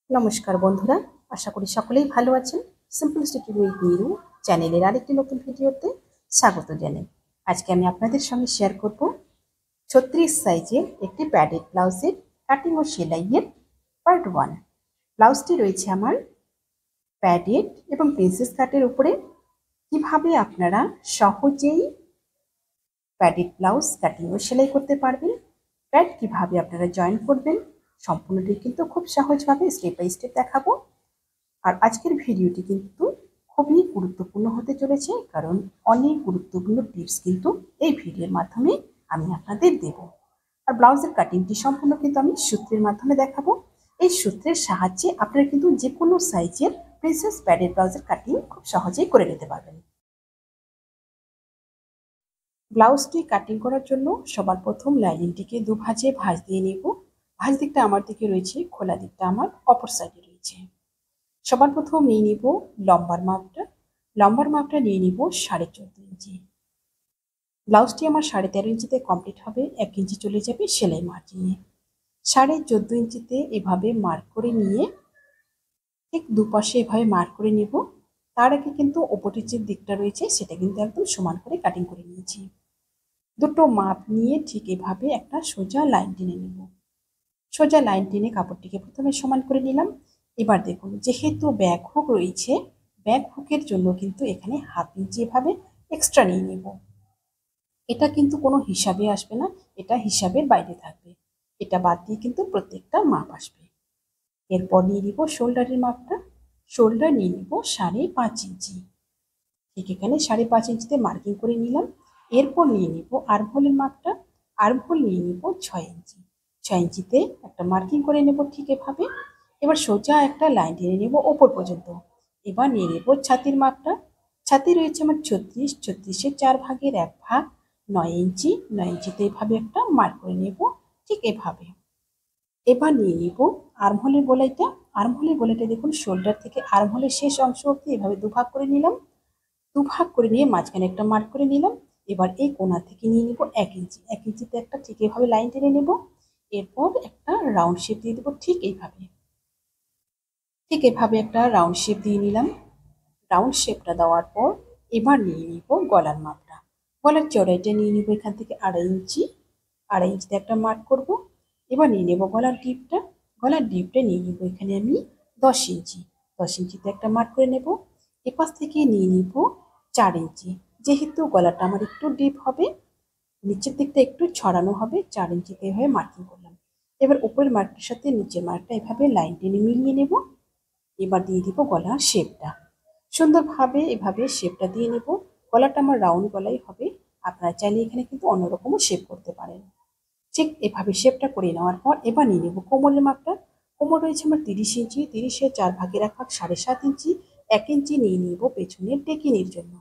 নমস্কার বন্ধুরা, আশা করি সকলেই ভালো আছেন। সিম্পলিসিটি উইথ নিরু চ্যানেলের আরেকটি নতুন ভিডিওতে স্বাগত জানাই। আজকে আমি আপনাদের সঙ্গে শেয়ার করব 36 সাইজের একটি প্যাডেড ব্লাউজের কাটিং ও সেলাইয়ের পার্ট 1। ব্লাউজটি রয়েছে আমার প্যাডেড এবং প্রিন্সেস কাটের উপরে। কিভাবে আপনারা সহজেই প্যাডেড ব্লাউজ কাটিং ও সেলাই করতে পারবেন, প্যাড কিভাবে আপনারা জয়েন করবেন, সম্পূর্ণটি কিন্তু খুব সহজভাবে স্টেপ বাই স্টেপ দেখাবো। আর আজকের ভিডিওটি কিন্তু খুবই গুরুত্বপূর্ণ হতে চলেছে, কারণ অনেক গুরুত্বপূর্ণ টিপস কিন্তু এই ভিডিওর মাধ্যমে আমি আপনাদের দেব। আর ব্লাউজের কাটিংটি সম্পূর্ণ কিন্তু আমি সূত্রের মাধ্যমে দেখাবো। এই সূত্রের সাহায্যে আপনারা কিন্তু যে কোনো সাইজের প্রিন্সেস প্যাডেড ব্লাউজের কাটিং খুব সহজেই করে নিতে পারবেন। ব্লাউজটি কাটিং করার জন্য সবার প্রথম লাইনিংটিকে দুভাজে ভাঁজ দিয়ে নেব। ভাঁজ দিকটা আমার দিকে রয়েছে, খোলা দিকটা আমার অপর সাইডে রয়েছে। সবার প্রথম নিয়ে নিব লম্বার মাপটা। লম্বার মাপটা নিয়ে নিব 14.5 ইঞ্চি। ব্লাউজটি আমার 13.5 ইঞ্চিতে কমপ্লিট হবে, 1 ইঞ্চি চলে যাবে সেলাই মার্জিনে। 14.5 ইঞ্চিতে এভাবে মার্ক করে নিয়ে ঠিক দুপাশে এভাবে মার্ক করে নেব। তার আগে কিন্তু ওপরের যে দিকটা রয়েছে সেটা কিন্তু একদম সমান করে কাটিং করে নিয়েছি। দুটো মাপ নিয়ে ঠিক এভাবে একটা সোজা লাইন টেনে নেব। সোজা লাইন টেনে কাপড়টিকে প্রথমে সমান করে নিলাম। এবার দেখুন, যেহেতু ব্যাক হুক রয়েছে, ব্যাক হুকের জন্য কিন্তু এখানে 1/2 ইঞ্চি এভাবে এক্সট্রা নিয়ে নেব। এটা কিন্তু কোনো হিসাবে আসবে না, এটা হিসাবের বাইরে থাকবে। এটা বাদ দিয়ে কিন্তু প্রত্যেকটা মাপ আসবে। এরপর নিয়ে নিব শোল্ডারের মাপটা। শোল্ডার নিয়ে নিব 5.5 ইঞ্চি। ঠিক এখানে 5.5 ইঞ্চিতে মার্কিং করে নিলাম। এরপর নিয়ে নিব আর্মহোলের মাপটা। আর্মহোল নিয়ে নিব 6 ইঞ্চি। 6 ইঞ্চিতে একটা মার্কিং করে নেব ঠিক এভাবে। এবার সোজা একটা লাইন টেনে নেব ওপর পর্যন্ত। এবার নিয়ে নেব ছাতির মাপটা। ছাতি রয়েছে আমার 36, 36-এর 4 ভাগের 1 ভাগ, 9 ইঞ্চি। 9 ইঞ্চিতে এভাবে একটা মার্ক করে নেব ঠিক এভাবে। এবার নিয়ে নিব আর্মহোলের গোলাইটা। আর্মহোলের গোলাইটা দেখুন, শোল্ডার থেকে আর্মহোলের শেষ অংশ অবধি এভাবে দুভাগ করে নিলাম। দুভাগ করে নিয়ে মাঝখানে একটা মার্ক করে নিলাম। এবার এই কোণা থেকে নিয়ে নিব 1 ইঞ্চি। 1 ইঞ্চিতে একটা ঠিক এভাবে লাইন টেনে নেব। এরপর একটা রাউন্ড শেপ দিয়ে দেবো ঠিক এইভাবে। ঠিক এভাবে একটা রাউন্ড শেপ দিয়ে নিলাম। রাউন্ড শেপটা দেওয়ার পর এবার নিয়ে নিব গলার মাপটা। গলার চড়াইটা নিয়ে নিব এখান থেকে 2.5 ইঞ্চি। 2.5 ইঞ্চিতে একটা মার্ক করব। এবার নিয়ে নেব গলার ডিপটা। গলার ডিপটা নিয়ে নিব এখানে আমি 10 ইঞ্চি। 10 ইঞ্চিতে একটা মার্ক করে নেব। এপাশ থেকে নিয়ে নিব 4 ইঞ্চি। যেহেতু গলাটা আমার একটু ডিপ হবে, নিচের দিকটা একটু ছড়ানো হবে, 4 ইঞ্চিতে এভাবে মার্কিং করলাম। এবার উপরের মার্কটার সাথে নিচের মার্কটা এভাবে লাইন টেনে মিলিয়ে নেব। এবার দিয়ে দিব গলার শেপটা। সুন্দরভাবে এভাবে শেপটা দিয়ে নেব। গলাটা আমার রাউন্ড গলাই হবে, আপনারা চাইলে এখানে কিন্তু অন্যরকমও শেপ করতে পারেন। ঠিক এভাবে শেপটা করে নেওয়ার পর এবার নিয়ে নেব কোমরের মাপটা। কোমর রয়েছে আমার 30 ইঞ্চি। 30-এর 4 ভাগের 1 ভাগ, 7.5 ইঞ্চি। 1 ইঞ্চি নিয়ে নিব পেছনের টেকিনির জন্য।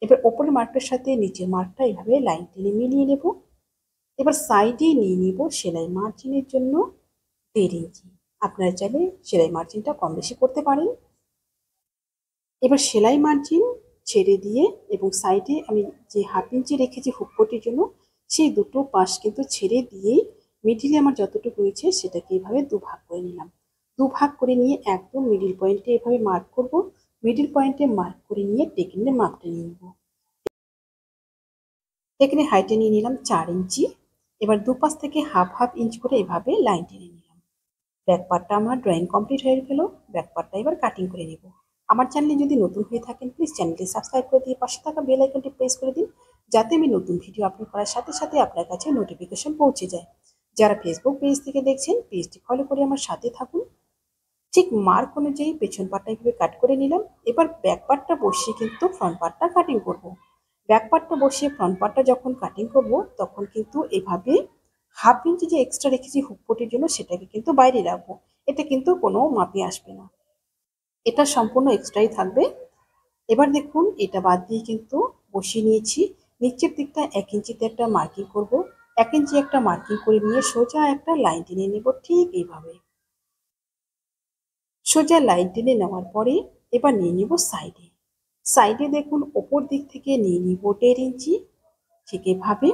এবার ওপরের মার্কটার সাথে নিচের মার্কটা এভাবে লাইন টেনে মিলিয়ে নেব। এবার সাইডে নিয়ে নিব সেলাই মার্জিনের জন্য 1.5 ইঞ্চি। আপনারা চাইলে সেলাই মার্জিনটা কম বেশি করতে পারেন। এবার সেলাই মার্জিন ছেড়ে দিয়ে এবং সাইডে আমি যে 1/2 ইঞ্চি রেখেছি হুকপটির জন্য, সেই দুটো পাশ কিন্তু ছেড়ে দিয়েই মিডিলে আমার যতটুকু রয়েছে সেটাকে এভাবে দুভাগ করে নিলাম। দুভাগ করে নিয়ে একদম মিডিল পয়েন্টে এভাবে মার্ক করব। মিডিল পয়েন্টে মার্ক করে নিয়ে টেকিনের মাপটা নিয়ে নেব। টেকিনের হাইটে নিয়ে নিলাম 4 ইঞ্চি। এবার দুপাশ থেকে 1/2 ইঞ্চ করে এভাবে লাইন টেনে নিলাম। ব্যাক পার্টটা আমার ড্রয়িং কমপ্লিট হয়ে গেল। ব্যাক পার্টটা এবার কাটিং করে নেব। আমার চ্যানেলে যদি নতুন হয়ে থাকেন, প্লিজ চ্যানেলটি সাবস্ক্রাইব করে দিয়ে পাশে থাকা বেল আইকনটি প্রেস করে দিন, যাতে আমি নতুন ভিডিও আপলোড করার সাথে সাথে আপনার কাছে নোটিফিকেশন পৌঁছে যায়। যারা ফেসবুক পেজ থেকে দেখছেন, পেজটি ফলো করে আমার সাথে থাকুন। ঠিক মার্ক অনুযায়ী পেছন পার্টটা এভাবে কাট করে নিলাম। এবার ব্যাক পার্টটা বসিয়ে কিন্তু ফ্রন্ট পার্টটা কাটিং করব। ব্যাক পার্টটা বসিয়ে ফ্রন্ট পার্টটা যখন কাটিং করব, তখন কিন্তু এভাবে 1/2 ইঞ্চি যে এক্সট্রা রেখেছি হুকপটির জন্য সেটাকে কিন্তু বাইরে রাখবো। এটা কিন্তু কোনো মাপে আসবে না, এটা সম্পূর্ণ এক্সট্রাই থাকবে। এবার দেখুন, এটা বাদ দিয়ে কিন্তু বসিয়ে নিয়েছি। নিচের দিকটা 1 ইঞ্চিতে একটা মার্কিং করব। 1 ইঞ্চি একটা মার্কিং করে নিয়ে সোজা একটা লাইন টেনে নেব ঠিক এইভাবে। সোজা লাইন টেনে নেওয়ার পরে এবার নিয়ে নিব সাইডে। সাইডে দেখুন, ওপর দিক থেকে নিয়ে নিব 1.5 ইঞ্চি। ঠিক এভাবে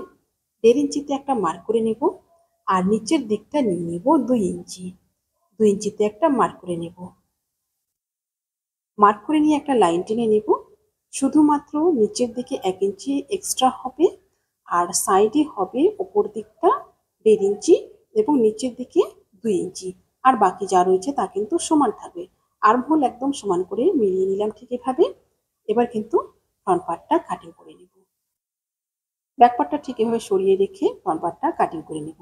1.5 ইঞ্চিতে একটা মার্ক করে নেব। আর নিচের দিকটা নিয়ে নিব 2 ইঞ্চি। 2 ইঞ্চিতে একটা মার্ক করে নেব। মার্ক করে নিয়ে একটা লাইন টেনে নেব। শুধুমাত্র নিচের দিকে 1 ইঞ্চি এক্সট্রা হবে, আর সাইডে হবে উপর দিকটা 1.5 ইঞ্চি এবং নিচের দিকে 2 ইঞ্চি। আর বাকি যা রয়েছে তা কিন্তু সমান থাকবে। আর্মহোল একদম সমান করে মিলিয়ে নিলাম ঠিক এভাবে। এবার কিন্তু ফ্রন্ট পার্টটা কাটিং করে নেব। ব্যাক পার্টটা ঠিক এভাবে সরিয়ে রেখে ফ্রন্ট পার্টটা কাটিং করে নেব।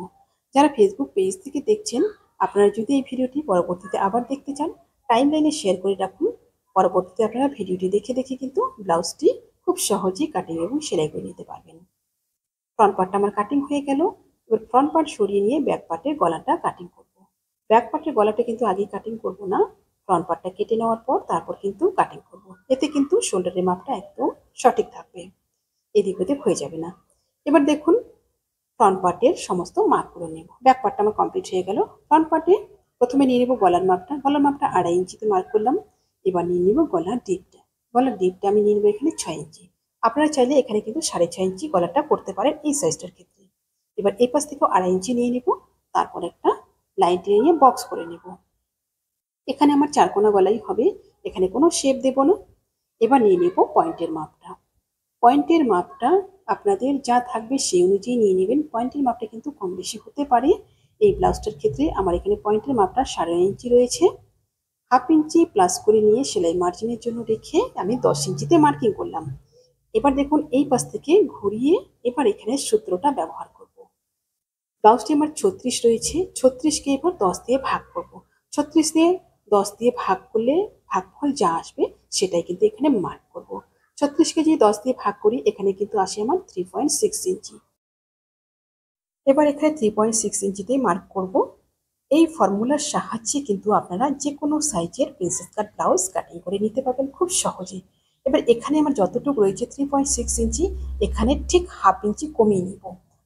যারা ফেসবুক পেজ থেকে দেখছেন, আপনারা যদি এই ভিডিওটি পরবর্তীতে আবার দেখতে চান, টাইমলাইনে শেয়ার করে রাখুন। পরবর্তীতে আপনারা ভিডিওটি দেখে দেখে কিন্তু ব্লাউজটি খুব সহজেই কাটিং এবং সেলাই করে নিতে পারবেন। ফ্রন্ট পার্টটা আমার কাটিং হয়ে গেল। এবার ফ্রন্ট পার্ট সরিয়ে নিয়ে ব্যাক পার্টের গলাটা কাটিং করব। ব্যাক পার্টের গলাটা কিন্তু আগেই কাটিং করব না, ফ্রন্ট পার্টটা কেটে নেওয়ার পর তারপর কিন্তু কাটিং করব। এতে কিন্তু শোল্ডারের মাপটা একদম সঠিক থাকবে, এদিক ওদিক হয়ে যাবে না। এবার দেখুন ফ্রন্ট পার্টের সমস্ত মার্ক করে নেব। ব্যাক পার্টটা আমার কমপ্লিট হয়ে গেল। ফ্রন্ট পার্টে প্রথমে নিয়ে নেব গলার মাপটা। গলার মাপটা 2.5 ইঞ্চিতে মার্ক করলাম। এবার নিয়ে নেব গলার ডিপটা। গলার ডিপটা আমি নিয়ে নেব এখানে 6 ইঞ্চি। আপনারা চাইলে এখানে কিন্তু 6.5 ইঞ্চি গলাটা করতে পারেন এই সাইজটার ক্ষেত্রে। এবার এই পাশ থেকেও 2.5 ইঞ্চি নিয়ে নেব। তারপর একটা লাইন টেনে নিয়ে বক্স করে নেব। এখানে আমার 4 কোনা গলাই হবে, এখানে কোনো শেপ দেব না। এবার নিয়ে নেব পয়েন্টের মাপটা। পয়েন্টের মাপটা আপনাদের যা থাকবে সেই অনুযায়ী নিয়ে নেবেন। পয়েন্টের মাপটা কিন্তু কম বেশি হতে পারে। এই ব্লাউজটার ক্ষেত্রে আমার এখানে পয়েন্টের মাপটা 9.5 ইঞ্চি রয়েছে। 1/2 ইঞ্চি প্লাস করে নিয়ে সেলাই মার্জিনের জন্য রেখে আমি 10 ইঞ্চিতে মার্কিং করলাম। এবার দেখুন এই পাশ থেকে ঘুরিয়ে এবার এখানে সূত্রটা ব্যবহার করব। ব্লাউজটি আমার 36 রয়েছে, 36কে এবার 10 দিয়ে ভাগ করব। 36 দিয়ে 10 দিয়ে ভাগ করলে ভাগফল যা আসবে সেটাই কিন্তু এখানে মার্ক করব। 36কে যদি 10 দিয়ে ভাগ করি এখানে কিন্তু আসে আমার 3.6 ইঞ্চি। এবার এখানে 3.6 ইঞ্চিতে মার্ক করব। এই ফর্মুলার সাহায্যে কিন্তু আপনারা যে কোনো সাইজের প্রিন্সেস কাট ব্লাউজ কাটিং করে নিতে পারবেন খুব সহজে। এবার এখানে আমার যতটুকু রয়েছে 3.6 ইঞ্চি, এখানে ঠিক 1/2 ইঞ্চি কমিয়ে নিব।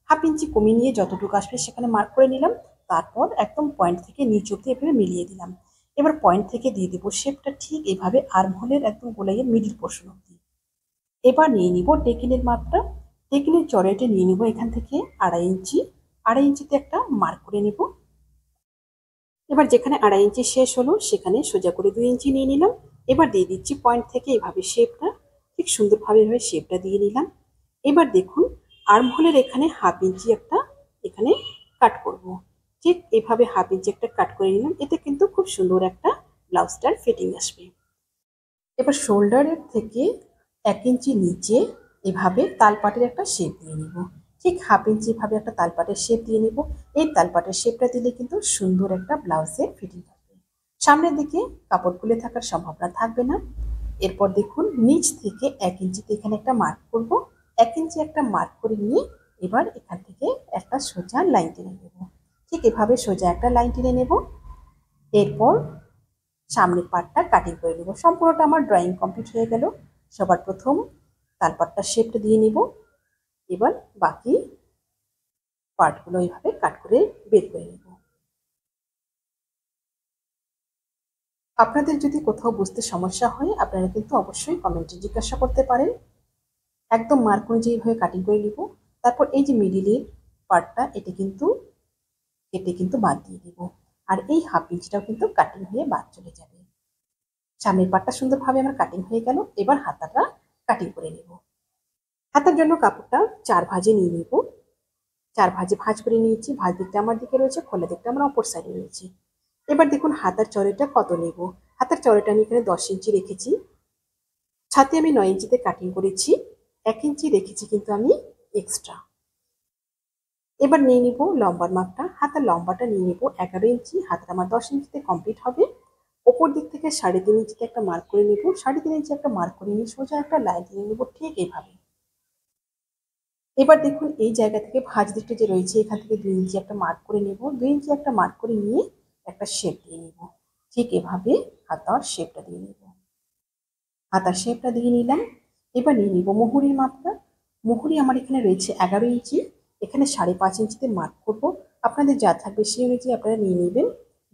1/2 ইঞ্চি কমিয়ে নিয়ে যতটুকু আসবে সেখানে মার্ক করে নিলাম। তারপর একদম পয়েন্ট থেকে নিচ অব্দি এভাবে মিলিয়ে দিলাম। এবার পয়েন্ট থেকে দিয়ে দেবো শেপটা ঠিক এইভাবে আর্মহোলের একদম গোলাইয়ের মিডিল পোর্শন অব্দি। এবার নিয়ে নিব টেকিনের মাপটা। টেকিনের চড়াইটা নিয়ে নিব এখান থেকে 2.5 ইঞ্চি। 2.5 ইঞ্চিতে একটা মার্ক করে নিব। এবার যেখানে 2.5 ইঞ্চি শেষ হলো সেখানে সোজা করে 2 ইঞ্চি নিয়ে নিলাম। এবার দিয়ে দিচ্ছি পয়েন্ট থেকে এভাবে শেপটা, ঠিক সুন্দরভাবে এভাবে শেপটা দিয়ে নিলাম। এবার দেখুন আর্মহোলের এখানে 1/2 ইঞ্চি একটা এখানে কাট করব। ঠিক এভাবে 1/2 ইঞ্চি একটা কাট করে নিলাম। এতে কিন্তু খুব সুন্দর একটা ব্লাউজটার ফিটিং আসবে। এবার শোল্ডারের থেকে 1 ইঞ্চি নিচে এভাবে তালপাটের একটা শেপ দিয়ে নিব। ঠিক 1/2 ইঞ্চি ভাবে একটা তালপাটের শেপ দিয়ে নিব। এই তালপাটের শেপটা দিলে কিন্তু সুন্দর একটা ব্লাউজের ফিটিং থাকবে। সামনের দিকে কাপড় খুলে থাকার সম্ভাবনা থাকবে না। এরপর দেখুন নিচ থেকে 1 ইঞ্চিতে এখানে একটা মার্ক করব। 1 ইঞ্চি একটা মার্ক করে নিয়ে এবার এখান থেকে একটা সোজা লাইন টেনে নেব। ঠিক এভাবে সোজা একটা লাইন টেনে নেব। এরপর সামনের পার্টটা কাটিং করে নেব। সম্পূর্ণটা আমার ড্রয়িং কমপ্লিট হয়ে গেল। সবার প্রথম তালপাটটার শেপটা দিয়ে নিব। এবার বাকি পার্টগুলো এইভাবে কাট করে বের করে নেব। আপনাদের যদি কোথাও বুঝতে সমস্যা হয় আপনারা কিন্তু অবশ্যই কমেন্টে জিজ্ঞাসা করতে পারেন। একদম মার্ক অনুযায়ী এইভাবে কাটিং করে নিব। তারপর এই যে মিডিলের পার্টটা এটা কিন্তু কেটে কিন্তু বাদ দিয়ে দিব। আর এই 1/2 ইঞ্চিটাও কিন্তু কাটিং হয়ে বাদ চলে যাবে। সামনের পার্টটা সুন্দরভাবে আমার কাটিং হয়ে গেল। এবার হাতাটা কাটিং করে নেব। হাতার জন্য কাপড়টা 4 ভাঁজে নিয়ে নেব। 4 ভাঁজে ভাঁজ করে নিয়েছি। ভাঁজ দিকটা আমার দিকে রয়েছে, খোলা দিকটা আমার অপর সাইডে রয়েছে। এবার দেখুন হাতার চড়াইটা কত নেব। হাতার চড়াইটা আমি এখানে 10 ইঞ্চি রেখেছি। ছাতি আমি 9 ইঞ্চিতে কাটিং করেছি। 1 ইঞ্চি রেখেছি কিন্তু আমি এক্সট্রা। এবার নিয়ে নিব লম্বার মাপটা। হাতার লম্বাটা নিয়ে নিব 11 ইঞ্চি। হাতটা আমার 10 ইঞ্চিতে কমপ্লিট হবে। ওপর দিক থেকে 3.5 ইঞ্চিতে একটা মার্ক করে নিব। 3.5 ইঞ্চি একটা মার্ক করে নিয়ে সোজা একটা লাইন টেনে নেব ঠিক এইভাবে। এবার দেখুন এই জায়গা থেকে ভাঁজ দিকটা যে রয়েছে এখান থেকে 2 ইঞ্চি একটা মার্ক করে নেব। 2 ইঞ্চি একটা মার্ক করে নিয়ে একটা শেপ দিয়ে নেব। ঠিক এভাবে হাতার শেপটা দিয়ে নেব। হাতার শেপটা দিয়ে নিলাম। এবার নিয়ে নিব মুহুরির মাপটা। মুহুরি আমার এখানে রয়েছে 11 ইঞ্চি। এখানে 5.5 ইঞ্চিতে মার্ক করব। আপনাদের যা থাকবে সেই অনুযায়ী আপনারা নিয়ে নেবেন।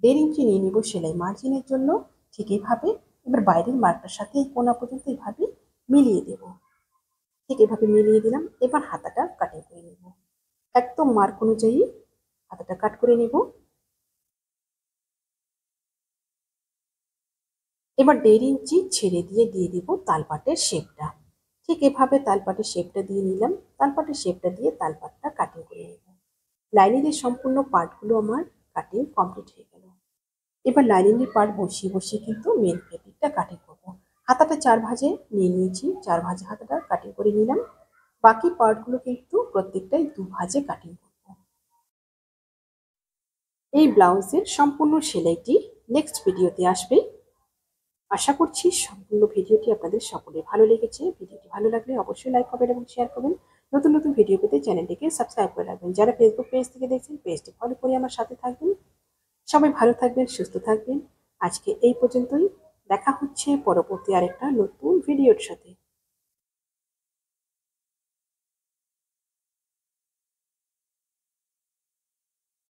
1.5 ইঞ্চি নিয়ে নিব সেলাই মার্জিনের জন্য। ঠিক এইভাবে এবার বাইরের মার্কটার সাথে এই কোনা পর্যন্ত এইভাবে মিলিয়ে দেব। ঠিক এভাবে মিলিয়ে দিলাম। এবার হাতাটা কাটিং করে নেব। একদম মার্ক অনুযায়ী হাতাটা কাট করে নেব। এবার 1.5 ইঞ্চি ছেড়ে দিয়ে দিব তালপাটের শেপটা। ঠিক এভাবে তালপাটের শেপটা দিয়ে নিলাম। তালপাটের শেপটা দিয়ে তালপাটটা কাটিং করে নেব। লাইনিংয়ের সম্পূর্ণ পার্টগুলো আমার কাটিং কমপ্লিট হয়ে গেল। এবার লাইনিংয়ের পার্ট বসিয়ে কিন্তু মেন ফেব্রিকটা কাটিং করব। হাতাটা 4 ভাঁজে নিয়ে নিয়েছি, 4 ভাঁজে হাতাটা কাটিং করে নিলাম। বাকি পার্টগুলো কিন্তু প্রত্যেকটাই 2 ভাঁজে কাটিং করব। এই ব্লাউজের সম্পূর্ণ সেলাইটি নেক্সট ভিডিওতে আসবে। আশা করছি সম্পূর্ণ ভিডিওটি আপনাদের সকলের ভালো লেগেছে। ভিডিওটি ভালো লাগলে অবশ্যই লাইক করবেন এবং শেয়ার করবেন। নতুন নতুন ভিডিও পেতে চ্যানেলটিকে সাবস্ক্রাইব করে রাখবেন। যারা ফেসবুক পেজ থেকে দেখছেন পেজটি ফলো করে আমার সাথে থাকবেন। সবাই ভালো থাকবেন, সুস্থ থাকবেন। আজকে এই পর্যন্তই। দেখা হচ্ছে পরবর্তী আরেকটা নতুন ভিডিওর সাথে।